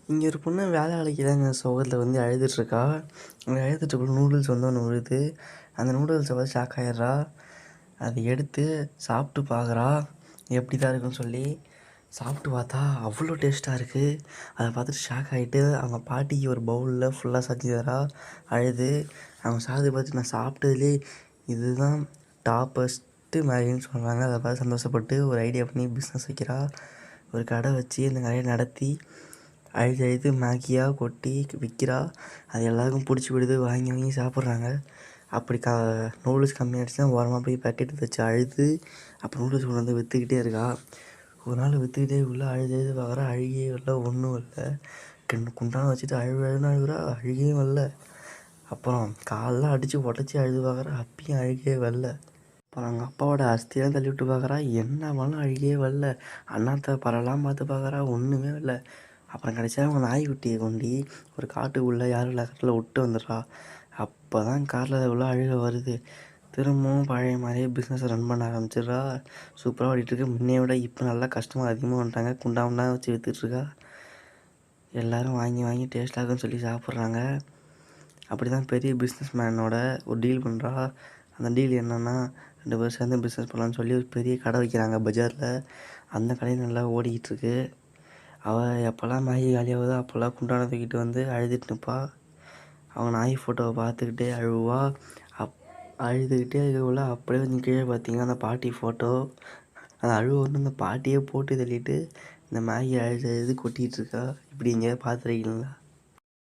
இங்கே ஒரு பொண்ணு வேலை வேலைக்குதாங்க சோகத்தில் வந்து அழுதுட்ருக்கா. அப்படி அழுதுட்டுருக்குள்ள நூடுல்ஸ் வந்து ஒன்று விழுது. அந்த நூடுல்ஸை பார்த்து ஷாக் ஆயிடுறா. அதை எடுத்து சாப்பிட்டு பார்க்குறா எப்படி தான் இருக்குன்னு சொல்லி. சாப்பிட்டு பார்த்தா அவ்வளோ டேஸ்ட்டாக இருக்குது. அதை பார்த்துட்டு ஷாக் ஆகிட்டு அவங்க பாட்டிக்கு ஒரு பவுலில் ஃபுல்லாக சாத்தி தரா அழுது. அவங்க சாதத்தை பார்த்து நான் சாப்பிட்டதுலே இதுதான் டாப்பஸ்ட்டு மேகின்னு சொல்கிறாங்க. அதை பார்த்து சந்தோஷப்பட்டு ஒரு ஐடியா பண்ணி பிஸ்னஸ் வைக்கிறா. ஒரு கடை வச்சு அந்த கடையை நடத்தி அழுது அழுது மேகியாக கொட்டி விற்கிறா. அது எல்லாருக்கும் பிடிச்சி விடுது, வாங்கி வாங்கி சாப்பிட்றாங்க. அப்படி நூடுல்ஸ் கம்மியாகிடுச்சுன்னா ஓரமாக போய் பேக்கெட் வச்சு அழுது அப்போ நூடுல்ஸ் கொண்டு வந்து விற்றுக்கிட்டே இருக்கா. ஒரு நாள் விற்றுக்கிட்டே உள்ளே அழுது அழுது பார்க்குறா, அழுகே வரல, ஒன்றும் இல்லை. குண்டான வச்சுட்டு அழுகுன்னு அழுகுறா, அழுகே வரல. அப்புறம் காலெலாம் அடித்து உடச்சி அழுது பார்க்குறா, அப்பயும் அழுகே வரல. அப்புறம் அவங்க அப்பாவோட அஸ்தியெல்லாம் தள்ளி விட்டு பார்க்குறா, என்ன பண்ணாலும் அழுகே வரல. அண்ணாத்த பறவைலாம் பார்த்து பார்க்குறா, ஒன்றுமே வரல. அப்புறம் கடைசியாக அவங்க நாய்க்குட்டியை கொண்டு ஒரு காட்டுக்குள்ளே யாரும் இல்லை காட்டில் விட்டு வந்துடுறா. அப்போ தான் காரில் உள்ள அழுக வருது. திரும்பவும் பழைய மாதிரியே பிஸ்னஸை ரன் பண்ண ஆரம்பிச்சிடுறா. சூப்பராக ஓடிட்டுருக்கு. முன்னைய விட இப்போ நல்லா கஸ்டமர் அதிகமாக வந்துட்டாங்க. குண்டா வச்சு விற்றுட்ருக்கா. எல்லோரும் வாங்கி வாங்கி டேஸ்ட்டாக இருக்குன்னு சொல்லி சாப்பிட்றாங்க. அப்படி தான் பெரிய பிஸ்னஸ் மேனோட ஒரு டீல் பண்ணுறா. அந்த டீல் என்னென்னா 2 பேரும் சேர்ந்து பிஸ்னஸ் பண்ணலான்னு சொல்லி ஒரு பெரிய கடை வைக்கிறாங்க பஜாரில். அந்த கடையும் நல்லா ஓடிக்கிட்டுருக்கு. அவள் எப்போல்லாம் மேகி காலியாகுதோ அப்போல்லாம் குண்டான தூக்கிட்டு வந்து அழுதுட்டு நிற்பா. அவங்க நாய் ஃபோட்டோவை பார்த்துக்கிட்டே அழுவா. அழுதுகிட்டே இருக்கக்குள்ள அப்படியே கொஞ்சம் கீழே பார்த்தீங்கன்னா அந்த பாட்டி ஃபோட்டோ. அந்த அழுவ வந்து அந்த பாட்டியே போட்டு தள்ளிட்டு இந்த மேகி அழுது அழுது கொட்டிகிட்ருக்கா. இப்படி எங்கேயாவது பார்த்துருக்கீங்களா?